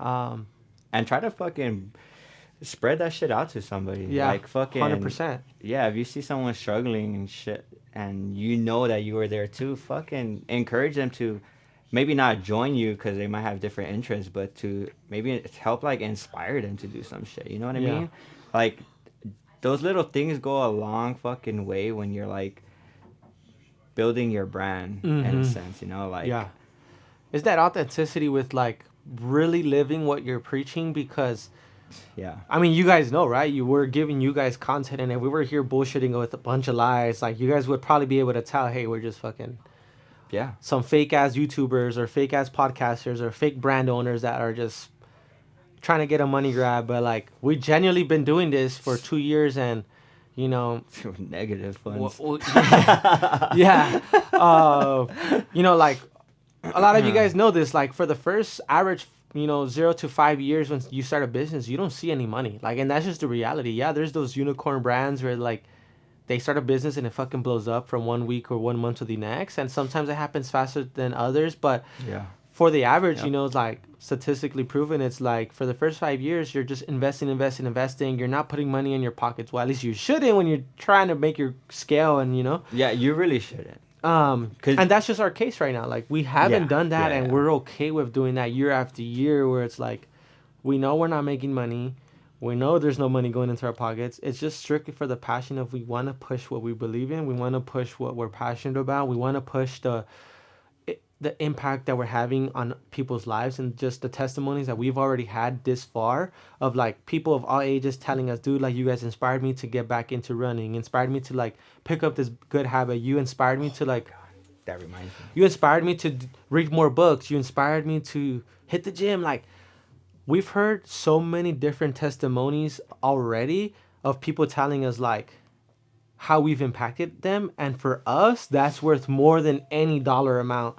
And try to fucking spread that shit out to somebody. Yeah, like fucking 100%. Yeah, if you see someone struggling and shit, and you know that you were there too, fucking encourage them to maybe not join you because they might have different interests, but to maybe help like inspire them to do some shit. You know what I Yeah. mean? Like those little things go a long fucking way when you're like building your brand in a sense. Like Yeah. It's that authenticity with like really living what you're preaching, because Yeah. I mean, you guys know, right? You were giving you guys content, and if we were here bullshitting with a bunch of lies, like you guys would probably be able to tell, hey, we're just fucking Yeah. some fake ass YouTubers or fake ass podcasters or fake brand owners that are just trying to get a money grab. But like, we genuinely been doing this for 2 years, and you know, Negative funds. yeah, yeah. Like a lot of you guys know this. Like for the first average, 0 to 5 years when you start a business, you don't see any money. Like, and that's just the reality. Yeah, there's those unicorn brands where like they start a business and it fucking blows up from 1 week or 1 month to the next, and sometimes it happens faster than others. But Yeah. for the average, Yep. it's like statistically proven. It's like for the first 5 years, you're just investing. You're not putting money in your pockets. Well, at least you shouldn't when you're trying to make your scale and. Yeah, you really shouldn't. 'Cause- And that's just our case right now. Like we haven't Yeah, done that, yeah, and yeah. we're okay with doing that year after year. Where it's like, we know we're not making money, we know there's no money going into our pockets. It's just strictly for the passion of we want to push what we believe in. We want to push what we're passionate about. We want to push the impact that we're having on people's lives, and just the testimonies that we've already had this far of like people of all ages telling us, dude, like you guys inspired me to get back into running, inspired me to like pick up this good habit, you inspired me to like That reminds me. you inspired me to read more books. You inspired me to hit the gym. Like, we've heard so many different testimonies already of people telling us, like, how we've impacted them. And for us, that's worth more than any dollar amount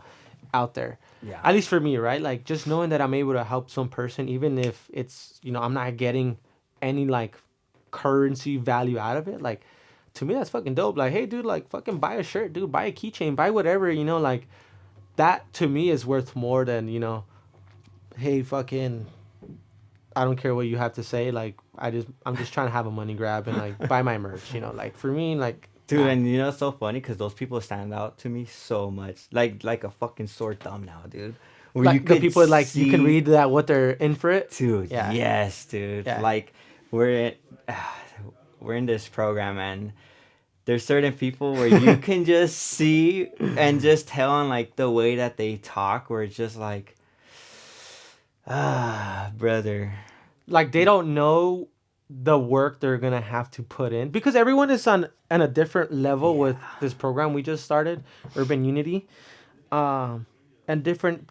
out there. Yeah. At least for me, right? Like, just knowing that I'm able to help some person, even if it's, I'm not getting any, like, currency value out of it. Like, to me, that's fucking dope. Like, hey, dude, like, fucking buy a shirt, dude, buy a keychain, buy whatever, like, that to me is worth more than hey, fucking, I don't care what you have to say. Like, I'm just trying to have a money grab and like buy my merch. Like for me, like, Dude, nah. and it's so funny because those people stand out to me so much, like a fucking sore thumb now, dude. Where you Like the could people, like, you can see- read that what they're in for it. Dude, Yeah. yes, dude. Yeah. Like we're in, we're in this program, and there's certain people where you can just see and just tell on like the way that they talk, where it's just like, brother. Like they don't know the work they're gonna have to put in, because everyone is on a different level with this program we just started, Urban Unity, and different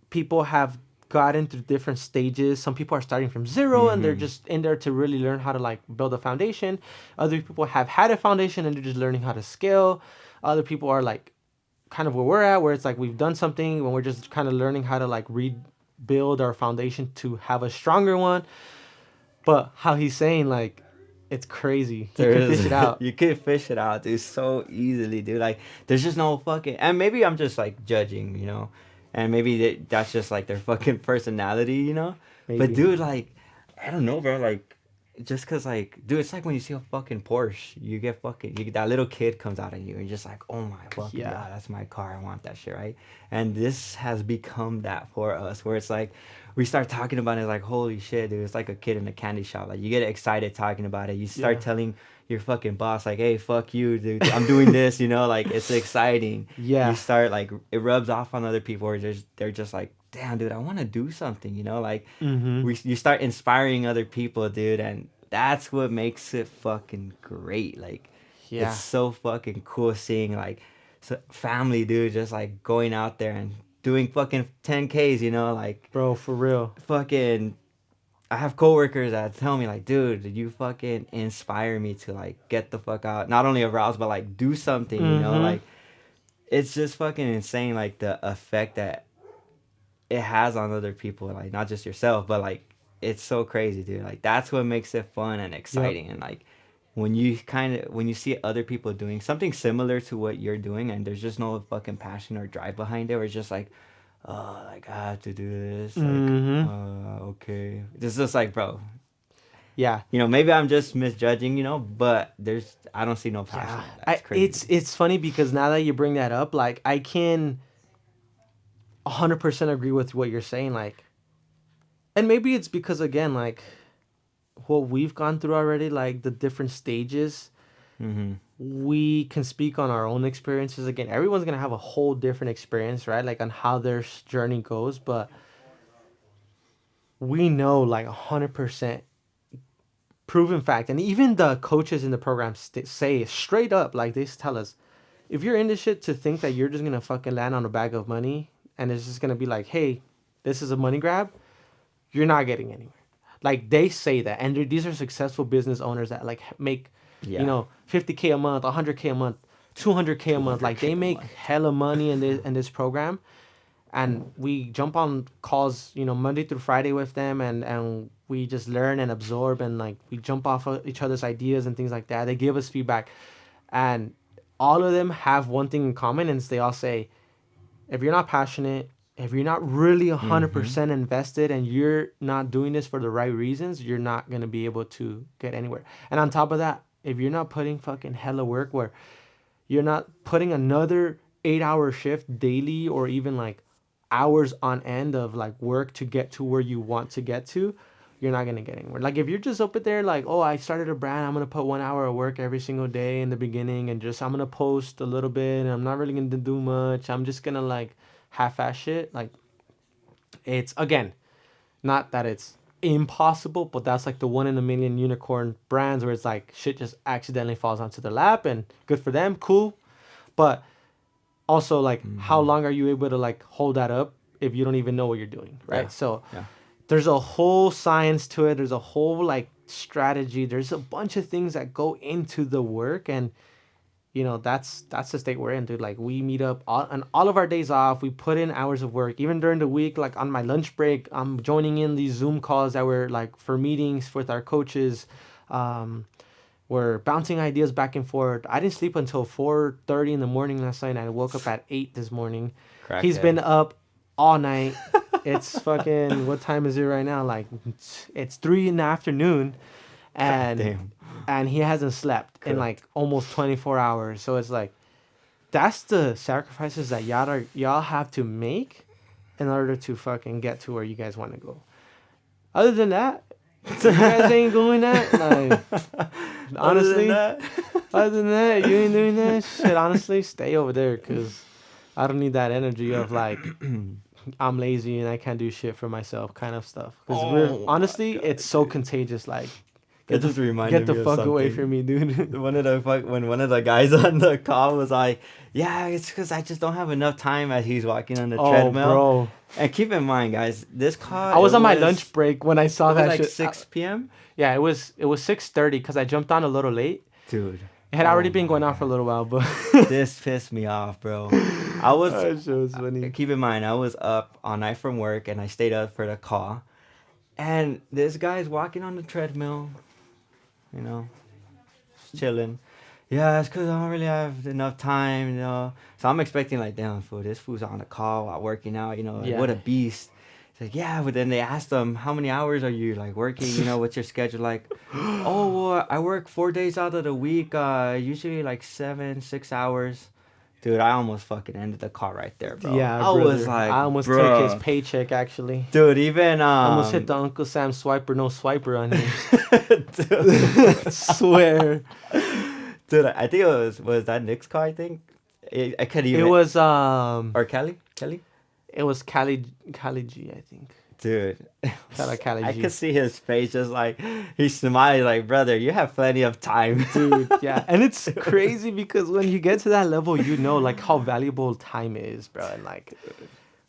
people have gotten through different stages. Some people are starting from 0 and they're just in there to really learn how to like build a foundation. Other people have had a foundation and they're just learning how to scale. Other people are like kind of where we're at, where it's like we've done something and we're just kind of learning how to like rebuild our foundation to have a stronger one. But how he's saying, like, it's crazy. He could fish it out. You could fish it out, dude, so easily, dude. Like, there's just no fucking. And maybe I'm just like judging, and maybe that's just like their fucking personality. But Maybe. dude, like, I don't know, bro. Like, just cause like, dude, it's like when you see a fucking Porsche, you get that little kid comes out of you, and you're just like, oh my fucking Yeah. god, that's my car. I want that shit, right? And this has become that for us, where it's like, we start talking about it like, holy shit, dude, it's like a kid in a candy shop. Like, you get excited talking about it. You start Yeah. telling your fucking boss like, hey, fuck you, dude, I'm doing this. Like, it's exciting. Yeah. You start like, it rubs off on other people, or they're just like, damn, dude, I want to do something. Like, you start inspiring other people, dude, and that's what makes it fucking great. Like, Yeah. it's so fucking cool seeing like family, dude, just like going out there and doing fucking 10Ks, like, Bro, for real. fucking. I have coworkers that tell me like, dude, you fucking inspire me to like get the fuck out, not only arouse but like do something, like, it's just fucking insane, like the effect that it has on other people, like not just yourself, but like, it's so crazy, dude. Like, that's what makes it fun and exciting. And like, when you see other people doing something similar to what you're doing, and there's just no fucking passion or drive behind it, or it's just like, oh, like, I have to do this, like, okay, it's just like, bro, Yeah. maybe I'm just misjudging, but I don't see no passion. Yeah. That's crazy. It's funny because now that you bring that up, like, I can 100% agree with what you're saying. Like, and maybe it's because, again, like, what we've gone through already, like the different stages, we can speak on our own experiences. Again, everyone's gonna have a whole different experience, right? Like on how their journey goes. But we know like 100% proven fact, and even the coaches in the program say straight up, like they tell us, if you're in this shit to think that you're just gonna fucking land on a bag of money and it's just gonna be like, hey, this is a money grab, you're not getting anywhere. Like they say that, and these are successful business owners that like make, Yeah. 50K a month, 100K a month, 200K a month. Like 200K they a make month. hella money in this program, and we jump on calls, Monday through Friday with them, and we just learn and absorb, and like we jump off of each other's ideas and things like that. They give us feedback, and all of them have one thing in common, and it's they all say, if you're not passionate, if you're not really Mm-hmm. 100% invested, and you're not doing this for the right reasons, you're not going to be able to get anywhere. And on top of that, if you're not putting fucking hella work, where you're not putting another 8-hour shift daily, or even like hours on end of like work to get to where you want to get to, you're not gonna get anywhere. Like if you're just up there like, oh, I started a brand, I'm gonna put 1 hour of work every single day in the beginning, and just I'm gonna post a little bit, and I'm not really gonna do much. I'm just gonna like half-ass shit. Like it's, again, not that it's impossible, but that's like the one in a million unicorn brands where it's like shit just accidentally falls onto their lap, and good for them, cool. But also, like, how Mm-hmm. long are you able to like hold that up if you don't even know what you're doing, right? Yeah. So Yeah. there's a whole science to it. There's a whole like strategy. There's a bunch of things that go into the work, and that's the state we're in, dude. Like we meet up on all of our days off. We put in hours of work, even during the week. Like on my lunch break, I'm joining in these Zoom calls that were like for meetings with our coaches. Um, we're bouncing ideas back and forth. I didn't sleep until 4:30 in the morning last night. I woke up at 8 this morning. He's been Crackhead. up all night. It's fucking, what time is it right now? Like it's 3 in the afternoon, God and damn. he hasn't slept in Cooked. like almost 24 hours. So it's like that's the sacrifices that y'all have to make in order to fucking get to where you guys want to go. Other than that, if you guys ain't doing that, like, Other than honestly, that. other than that, you ain't doing that shit. Honestly, stay over there, cause I don't need that energy of like I'm lazy and I can't do shit for myself kind of stuff. Cause we're Oh my honestly, god, it's so dude. contagious. Like, That get the just reminded get the me of fuck away from something. me, dude. When one of the guys on the call was like, "Yeah, it's because I just don't have enough time," as he's walking on the Oh, treadmill. bro, And keep in mind, guys, this call I was on my lunch break when I it saw was that like shit. 6 p.m. Yeah, it was 6:30 because I jumped on a little late. Dude, It had oh already been my going on for a god, little while, but this pissed me off, bro. I was that shit was funny. keep in mind, I was up all night from work and I stayed up for the call. And this guy's walking on the treadmill, you know, just chilling. Yeah, it's because I don't really have enough time. So I'm expecting, like, damn, fool, this fool's on the call while working out, like, what a Yeah. beast. It's like, yeah, but then they asked him, how many hours are you, like, working? What's your schedule like? Oh, well, I work 4 days out of the week, usually, like, 7, 6 hours. Dude, I almost fucking ended the call right there, bro. Yeah, I was brother. like, I almost took his bruh. paycheck actually. Dude, even I almost hit the Uncle Sam swiper no swiper on him. dude, Swear. dude, I think was that Nick's car. I think I could It even was or Kelly, it was Cali G, I think. dude. Shout out Cali I G. could see his face just like he's smiling, like, brother, you have plenty of time, Dude, yeah. And it's crazy because when you get to that level, you know like how valuable time is, bro. And like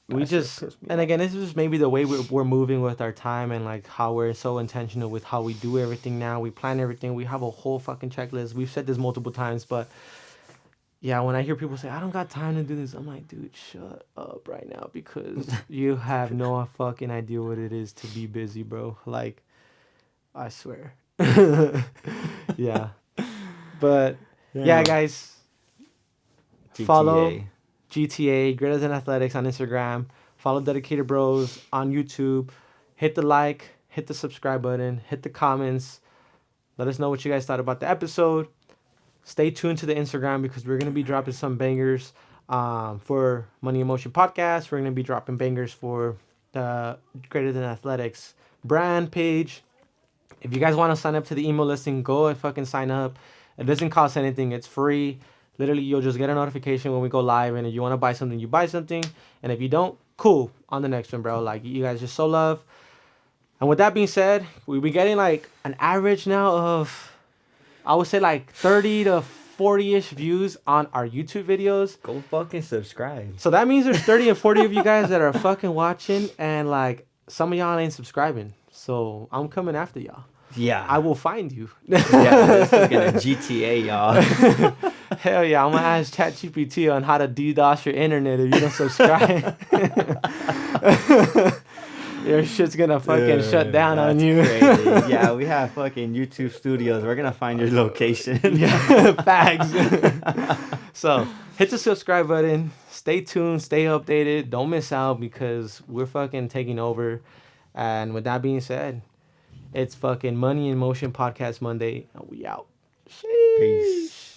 we That shit just, pissed me and off. again, this is just maybe the way we're moving with our time, and like how we're so intentional with how we do everything now. We plan everything. We have a whole fucking checklist. We've said this multiple times, but yeah, when I hear people say I don't got time to do this, I'm like, dude, shut up right now, because you have no fucking idea what it is to be busy, bro. Like, I swear. Yeah. But yeah, Yeah. guys, follow GTA. GTA Greater Than Athletics on Instagram. Follow Dedicated Bros on YouTube. Hit the like, hit the subscribe button, hit the comments. Let us know what you guys thought about the episode. Stay tuned to the Instagram because we're gonna be dropping some bangers for Money in Motion podcast. We're gonna be dropping bangers for the Greater Than Athletics brand page. If you guys want to sign up to the email listing, go and fucking sign up. It doesn't cost anything. It's free. Literally, you'll just get a notification when we go live. And if you want to buy something, you buy something. And if you don't, cool. On the next one, bro. Like, you guys just so love. And with that being said, we be getting like an average now of, I would say like 30 to 40-ish views on our YouTube videos. Go fucking subscribe. So that means there's 30 and 40 of you guys that are fucking watching, and like some of y'all ain't subscribing. So I'm coming after y'all. Yeah. I will find you. Yeah, this is gonna GTA, y'all. Hell yeah, I'm gonna ask ChatGPT on how to DDoS your internet if you don't subscribe. Your shit's gonna fucking shut down on That's you. crazy. Yeah, we have fucking YouTube studios. We're gonna find your location. Yeah, facts. So hit the subscribe button. Stay tuned. Stay updated. Don't miss out because we're fucking taking over. And with that being said, it's fucking Money in Motion Podcast Monday. And we out. Peace.